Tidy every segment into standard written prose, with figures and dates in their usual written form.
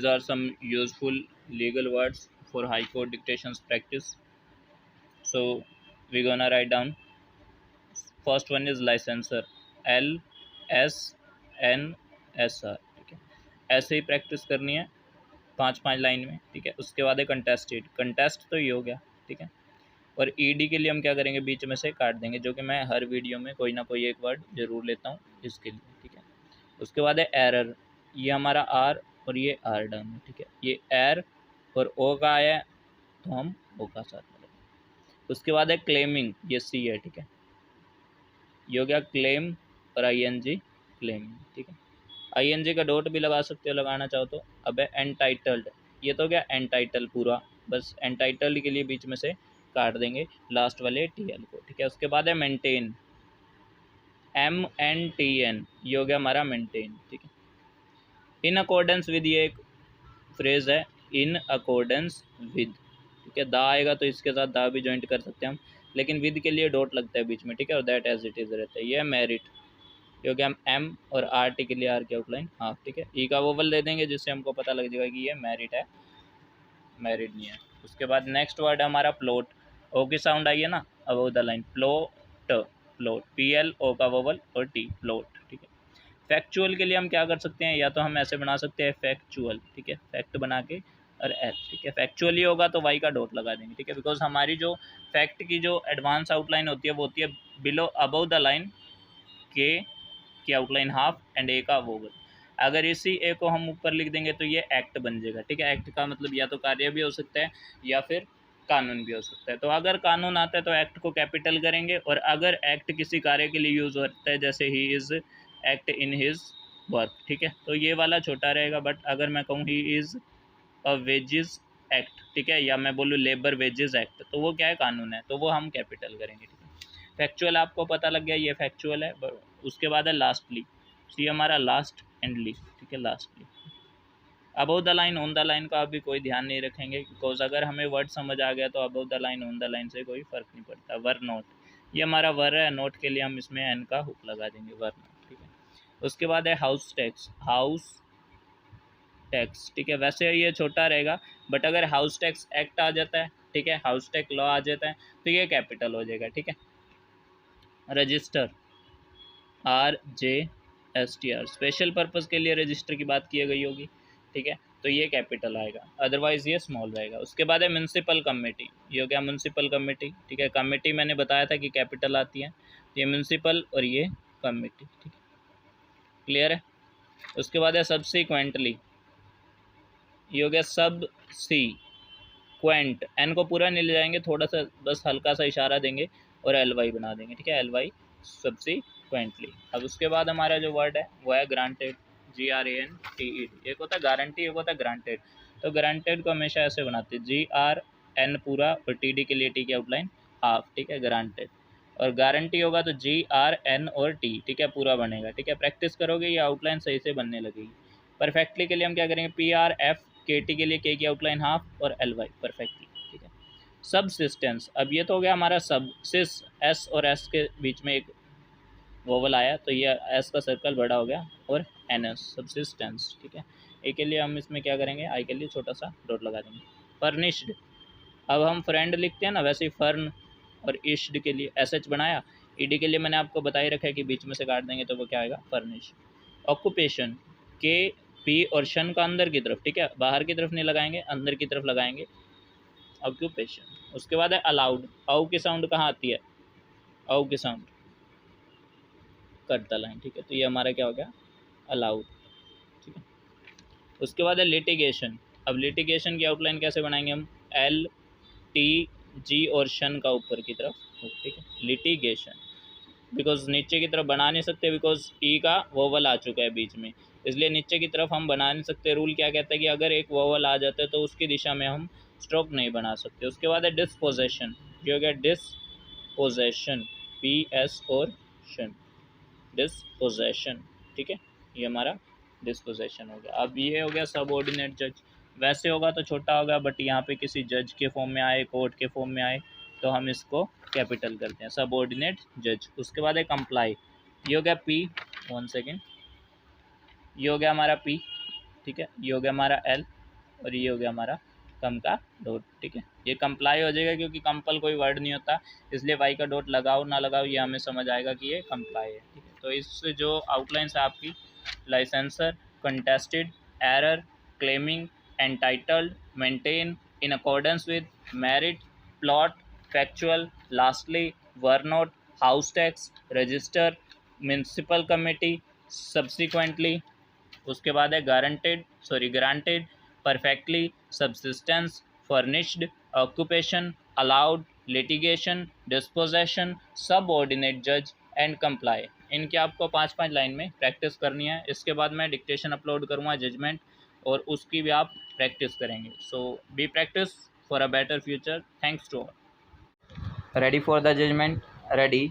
Are some useful legal words for high court dictations practice. So we're gonna write down. First one is licenser, LSNSR. ठीक है, ऐसे ही practice करनी है 5 line में. ठीक है, उसके बाद है कंटेस्टेड. कंटेस्ट तो ये हो गया. ठीक है, और ईडी के लिए हम क्या करेंगे, बीच में से काट देंगे, जो कि मैं हर वीडियो में कोई ना कोई एक वर्ड जरूर लेता हूँ इसके लिए. ठीक है, उसके बाद है एरर. ये हमारा आर और ये आर डन है. ठीक है, ये एर और ओ का आया है तो हम ओ का साथ में. उसके बाद है क्लेमिंग, ये सी है. ठीक है, ये हो गया क्लेम और आईएनजी क्लेमिंग. ठीक है, आईएनजी का डॉट भी लगा सकते हो लगाना चाहो तो. अब है एंटाइटल्ड. ये तो हो गया एंटाइटल पूरा, बस एंटाइटल्ड के लिए बीच में से काट देंगे लास्ट वाले टीएल को. ठीक है, उसके बाद है मेंटेन, MNTN. ये हो गया हमारा मेंटेन. ठीक है, इन अकॉर्डेंस विद, ये एक फ्रेज है, इन अकॉर्डेंस विद. ठीक है, दा आएगा तो इसके साथ दा भी ज्वाइंट कर सकते हैं हम, लेकिन विद के लिए डॉट लगता है बीच में. ठीक है, और दैट एज इट इज रहता है. ये है मेरिट, क्योंकि हम एम और आर टी के लिए आर की आउटलाइन हाफ. ठीक है, ई का वोवल दे देंगे जिससे हमको पता लग जाएगा कि ये मेरिट है, मेरिट नहीं है. उसके बाद नेक्स्ट वर्ड है हमारा प्लॉट. ओ की साउंड आई है ना above the line, plot, plot, PLO का वोवल और टी, प्लॉट. ठीक है, फैक्चुअल के लिए हम क्या कर सकते हैं, या तो हम ऐसे बना सकते हैं फैक्चुअल. ठीक है, फैक्ट बना के और एल. ठीक है, फैक्चुअली होगा तो वाई का डॉट लगा देंगे. ठीक है, बिकॉज हमारी जो फैक्ट की जो एडवांस आउटलाइन होती है वो होती है बिलो अबव द लाइन के की आउटलाइन हाफ एंड ए का वोवल. अगर इसी ए को हम ऊपर लिख देंगे तो ये एक्ट बन जाएगा. ठीक है, एक्ट का मतलब या तो कार्य भी हो सकता है या फिर कानून भी हो सकता है. तो अगर कानून आता है तो एक्ट को कैपिटल करेंगे, और अगर एक्ट किसी कार्य के लिए यूज होता है जैसे he is act in his work. ठीक है, तो ये वाला छोटा रहेगा. बट अगर मैं कहूँ he is a wages act, ठीक है, या मैं बोलूँ लेबर वेजेस एक्ट, तो वो क्या है, कानून है, तो वो हम कैपिटल करेंगे. ठीक है, फैक्चुअल आपको पता लग गया, ये फैक्चुअल है. उसके बाद है लास्टली. सी हमारा लास्ट एंडली. ठीक है, lastly. Above the line on the line का अभी कोई ध्यान नहीं रखेंगे, बिकॉज अगर हमें वर्ड समझ आ गया तो above the line on the line से कोई फर्क नहीं पड़ता. वर नोट, ये हमारा वर है, नोट के लिए हम इसमें एन का हुक लगा देंगे, वर नोट. ठीक है, उसके बाद है हाउस टैक्स, हाउस टैक्स. ठीक है, वैसे ये छोटा रहेगा, बट अगर हाउस टैक्स एक्ट आ जाता है, ठीक है, हाउस टैक्स लॉ आ जाता है, तो ये कैपिटल हो जाएगा. ठीक है, रजिस्टर, RJSTR, स्पेशल पर्पस के लिए रजिस्टर की बात की गई होगी. ठीक है, तो ये कैपिटल आएगा, अदरवाइज ये स्मॉल रहेगा. उसके बाद है म्यूनसिपल कमेटी. ये हो गया म्यूनसिपल कमेटी. ठीक है, कमेटी मैंने बताया था कि कैपिटल आती है, ये म्यूनसिपल और ये कमेटी. ठीक है, क्लियर है. उसके बाद है सबसिक्वेंटली. ये हो गया सब सी क्वेंट, एन को पूरा नहीं ले जाएंगे, थोड़ा सा बस हल्का सा इशारा देंगे और LY बना देंगे. ठीक है, LY सब्सिक्वेंटली. अब उसके बाद हमारा जो वर्ड है वो है ग्रांटेड, GRANTED. एक होता है गारंटी, एक होता है ग्रांटेड. तो ग्रांटेड को हमेशा ऐसे बनाते हैं, GRN पूरा और TD के लिए T की आउटलाइन हाफ. ठीक है, ग्रांटेड. और गारंटी होगा तो GRN और T. ठीक है, पूरा बनेगा. ठीक है, प्रैक्टिस करोगे ये आउटलाइन सही से बनने लगेगी. परफेक्टली के लिए हम क्या करेंगे, PRFKT के लिए K की आउटलाइन हाफ और LY परफेक्टली. ठीक है, सबसिस्टेंस. अब ये तो हो गया हमारा सब, सिस, S और S के बीच में एक वोवल आया तो ये S का सर्कल बड़ा हो गया, और NS सबसिस्टेंस. ठीक है, ए के लिए हम इसमें क्या करेंगे, आई के लिए छोटा सा डॉट लगा देंगे. फर्निश्ड, अब हम फ्रेंड लिखते हैं ना, वैसे ही फर्न और इश्ड के लिए SH बनाया. ED के लिए मैंने आपको बता ही रखा है कि बीच में से काट देंगे तो वो क्या आएगा, फर्निश. ऑक्यूपेशन, KP और शन का अंदर की तरफ. ठीक है, बाहर की तरफ नहीं लगाएंगे, अंदर की तरफ लगाएंगे, ऑक्यूपेशन. उसके बाद है अलाउड. औ की साउंड कहाँ आती है, औ की साउंड कट द लाइन. ठीक है, तो ये हमारा क्या हो गया, अलाउड. ठीक है, उसके बाद है लिटिगेशन. अब लिटिगेशन की आउटलाइन कैसे बनाएंगे हम, LTG और शन का ऊपर की तरफ. ठीक है, लिटिगेशन. बिकॉज नीचे की तरफ बना नहीं सकते, बिकॉज ई का वोवल आ चुका है बीच में, इसलिए नीचे की तरफ हम बना नहीं सकते. रूल क्या कहता है कि अगर एक वोवल आ जाता है तो उसकी दिशा में हम स्ट्रोक नहीं बना सकते. उसके बाद है डिस्पोजेशन. ये हो गया डिस्पोजेशन, PS और शन, डिस्पोजेशन. ठीक है, ये हमारा डिस्पोजेशन हो गया. अब ये हो गया सबऑर्डिनेट जज. वैसे होगा तो छोटा होगा, बट यहाँ पे किसी जज के फॉर्म में आए, कोर्ट के फॉर्म में आए, तो हम इसको कैपिटल करते हैं, सबऑर्डिनेट जज. उसके बाद है कंप्लाई. ये हो गया P, 1 सेकेंड, ये हो गया हमारा P. ठीक है, ये हो गया हमारा L, और ये हो गया हमारा कम का डॉट, ठीक है। ये कंप्लाई हो जाएगा क्योंकि कंपल कोई वर्ड नहीं होता, इसलिए वाई का डॉट लगाओ ना लगाओ ये हमें समझ आएगा कि ये कंप्लाई है, ठीक है। तो इससे जो आउटलाइंस है आपकी, licensor, contested, error, claiming, entitled, maintain, in accordance with, merit, plot, factual, lastly, were note, house tax, register, municipal committee, subsequently, उसके बाद है granted, perfectly, subsistence, furnished, occupation, allowed, litigation, disposition, सब ऑर्डिनेट जज and comply. इनकी आपको 5-5 line में practice करनी है। इसके बाद मैं डिक्टेशन अपलोड करूँगा जजमेंट, और उसकी भी आप प्रैक्टिस करेंगे। So be practice for a better future. Thanks to all. Ready for the judgment? Ready,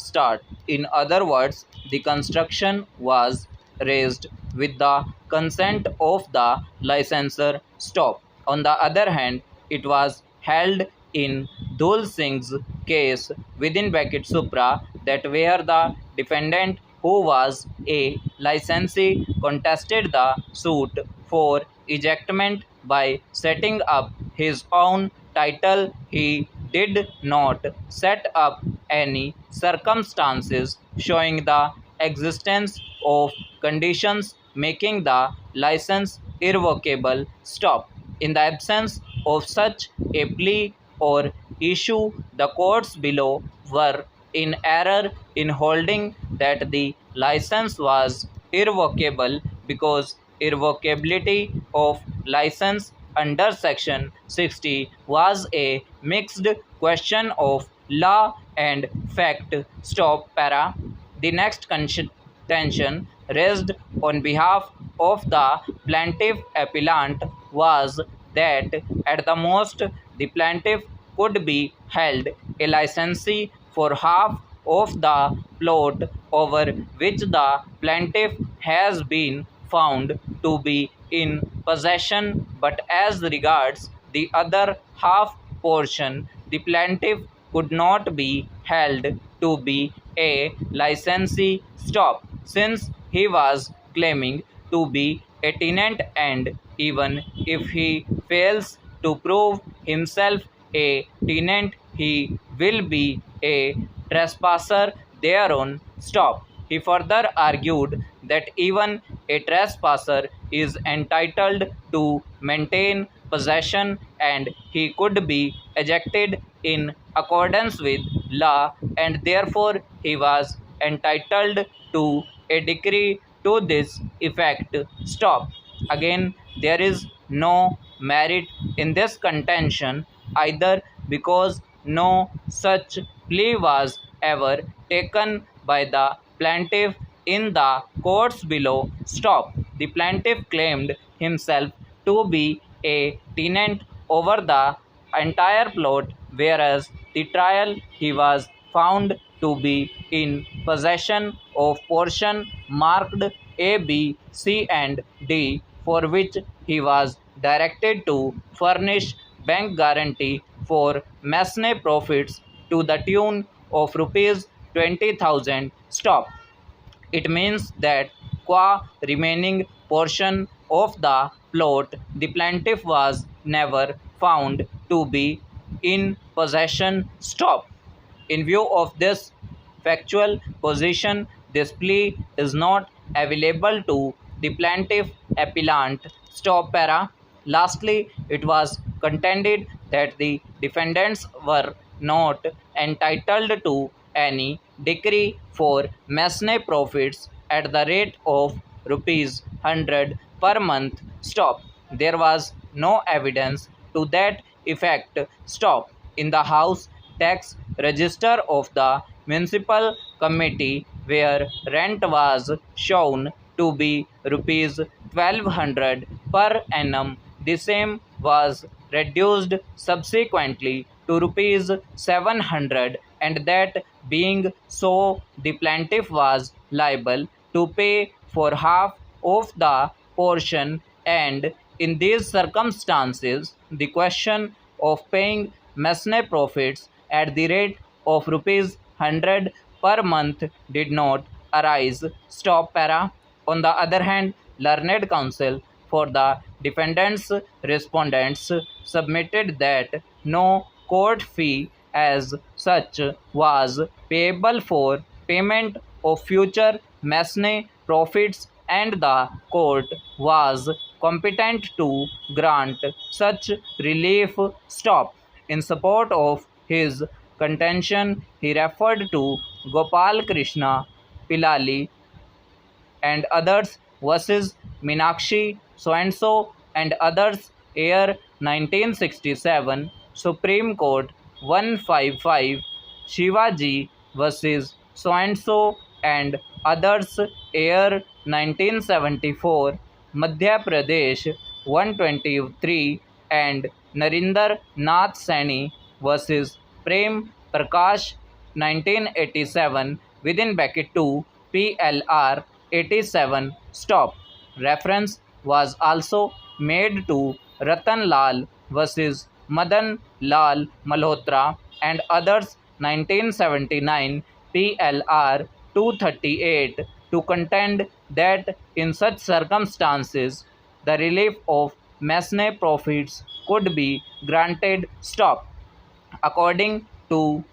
start. In other words, the construction was raised with the consent of the licensor. Stop. On the other hand, it was held in Dhul Singh's case within bracket supra that where the defendant, who was a licensee, contested the suit for ejectment by setting up his own title. He did not set up any circumstances showing the existence of conditions making the license irrevocable. Stop. In the absence of such a plea or issue, the courts below were in error in holding that the license was irrevocable because irrevocability of license under section 60 was a mixed question of law and fact. Stop para. The next contention raised on behalf of the plaintiff appellant was that at the most the plaintiff could be held a licensee for half of the plot over which the plaintiff has been found to be in possession, but as regards the other half portion, the plaintiff could not be held to be a licensee. Stop. Since he was claiming to be a tenant, and even if he fails to prove himself a tenant, he will be a trespasser thereon. Stop. He further argued that even a trespasser is entitled to maintain possession and he could be ejected in accordance with law, and therefore he was entitled to a decree to this effect. Stop. Again, there is no merit in this contention either because no such plea was ever taken by the plaintiff in the courts below. Stop. The plaintiff claimed himself to be a tenant over the entire plot, whereas the trial he was found to be in possession of portion marked A, B, C and D, for which he was directed to furnish bank guarantee for Masne profits to the tune of rupees 20,000. Stop. It means that qua remaining portion of the plot, the plaintiff was never found to be in possession. Stop. In view of this factual position, this plea is not available to the plaintiff appellant. Stop para. Lastly, it was contended that the defendants were not entitled to any decree for Masne profits at the rate of rupees 100 per month. Stop. There was no evidence to that effect. Stop. In the House tax register of the municipal committee, where rent was shown to be rupees 1200 per annum, the same was reduced subsequently to rupees 700, and that being so, the plaintiff was liable to pay for half of the portion, and in these circumstances the question of paying Masne profits at the rate of rupees 100 per month did not arise. Stop para. On the other hand, learned counsel for the defendant's respondents submitted that no court fee as such was payable for payment of future Masne profits, and the court was competent to grant such relief. Stop. In support of his contention, he referred to Gopal Krishna Pilali and others versus Meenakshi so and so and others, year 1967, Supreme Court 155, Shivaji versus so and others, year 1974, Madhya Pradesh 123, and Narinder Nath Saini versus Prem Prakash 1987 within bracket 2 PLR 87. Stop. Reference was also made to Ratan Lal versus Madan Lal Malhotra and others 1979 PLR 238 to contend that in such circumstances the relief of Masne profits could be granted. Stop. According to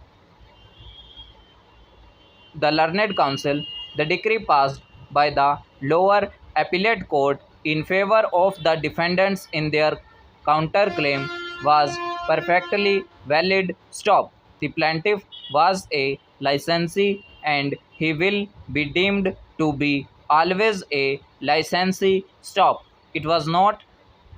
the Learned Counsel, the decree passed by the lower appellate court in favor of the defendants in their counterclaim was perfectly valid. Stop. The plaintiff was a licensee and he will be deemed to be always a licensee. Stop. It was not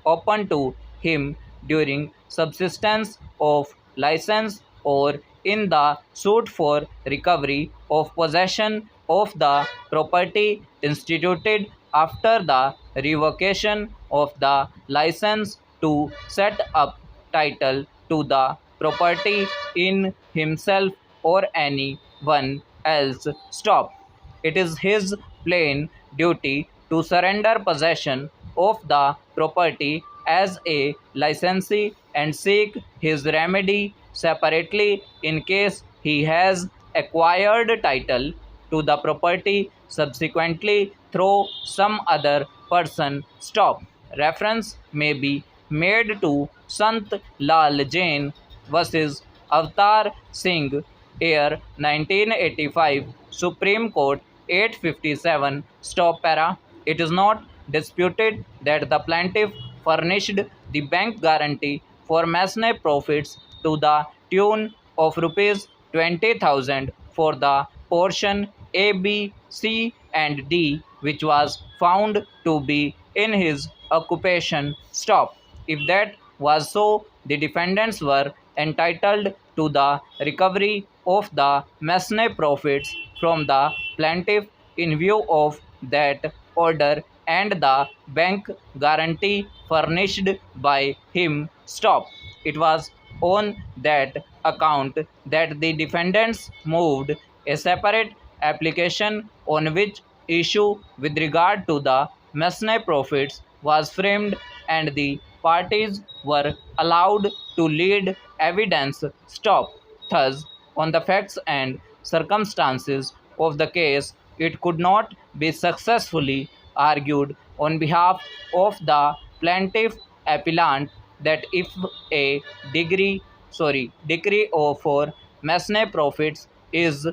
open to him during subsistence of license or in the suit for recovery of possession of the property instituted after the revocation of the license to set up title to the property in himself or any one else. Stop. It is his plain duty to surrender possession of the property as a licensee and seek his remedy separately in case he has acquired title to the property subsequently through some other person. Stop. Reference may be made to Sant Lal Jain versus Avatar Singh, year 1985, Supreme Court 857. Stop para. It is not disputed that the plaintiff furnished the bank guarantee for Masne profits to the tune of rupees 20,000 for the portion A, B, C and D which was found to be in his occupation. Stop. If that was so, the defendants were entitled to the recovery of the Masne profits from the plaintiff in view of that order and the bank guarantee furnished by him. Stop. It was on that account that the defendants moved a separate application on which issue with regard to the Masne profits was framed and the parties were allowed to lead evidence. Stop. Thus, on the facts and circumstances of the case, it could not be successfully argued on behalf of the plaintiff appellant that if a decree for Masne profits is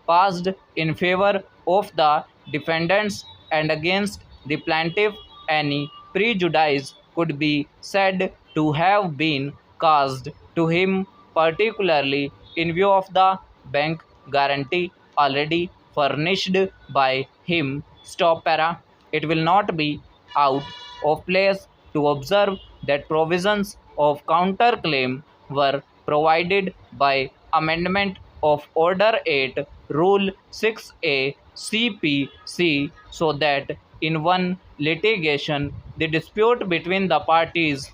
passed in favor of the defendants and against the plaintiff, any prejudice could be said to have been caused to him, particularly in view of the bank guarantee already furnished by him. Stop para. It will not be out of place to observe that provisions of counterclaim were provided by amendment of Order 8, Rule 6A CPC, so that in one litigation the dispute between the parties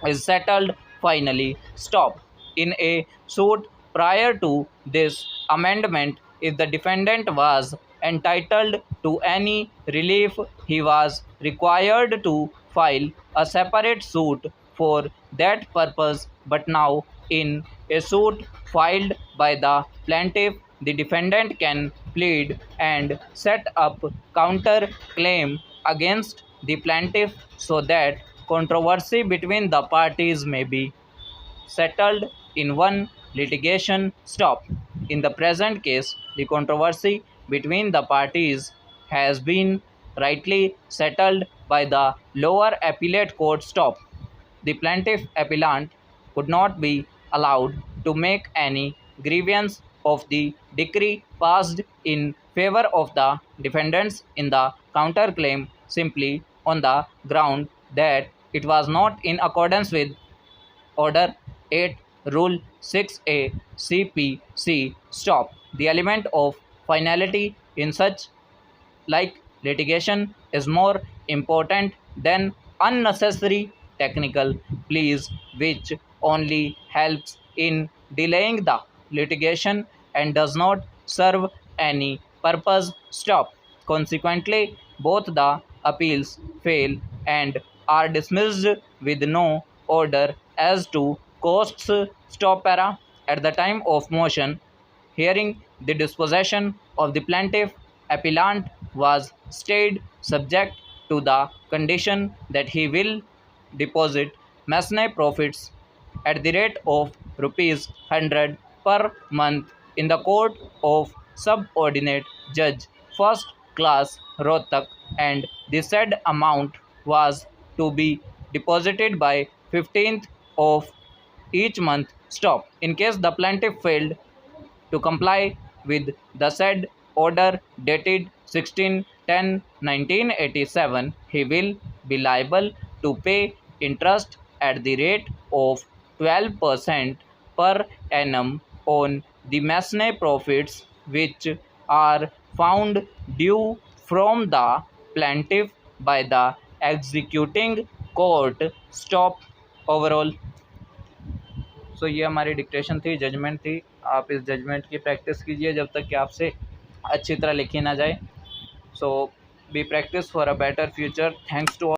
is settled finally. Stop. In a suit prior to this amendment, if the defendant was entitled to any relief, he was required to file a separate suit for that purpose. But now, in a suit filed by the plaintiff, the defendant can plead and set up counter claim against the plaintiff so that controversy between the parties may be settled in one litigation stop. In the present case, the controversy between the parties has been rightly settled by the lower appellate court stop. The plaintiff appellant could not be allowed to make any grievance of the decree passed in favor of the defendants in the counterclaim simply on the ground that it was not in accordance with Order 8, Rule 6A CPC. Stop. The element of finality in such like litigation is more important than unnecessary technical pleas, which only helps in delaying the litigation and does not serve any purpose. Stop. Consequently, both the appeals fail and are dismissed with no order as to costs. Stop para. At the time of motion hearing, the disposition of the plaintiff appellant was stayed subject to the condition that he will deposit Masnay profits at the rate of ₹100 per month in the court of subordinate judge first class Rohtak, and the said amount was to be deposited by 15th of each month. Stop. In case the plaintiff failed to comply with the said order dated 16/10/1987, he will be liable to pay interest at the rate of 12% per annum on the Masnay profits which are found due from the plaintiff by the executing court. Stop. Overall ये हमारी dictation थी, judgement थी। आप इस judgement की practice कीजिए जब तक कि आपसे अच्छी तरह लिखी ना जाए। Be practice for a better future. Thanks to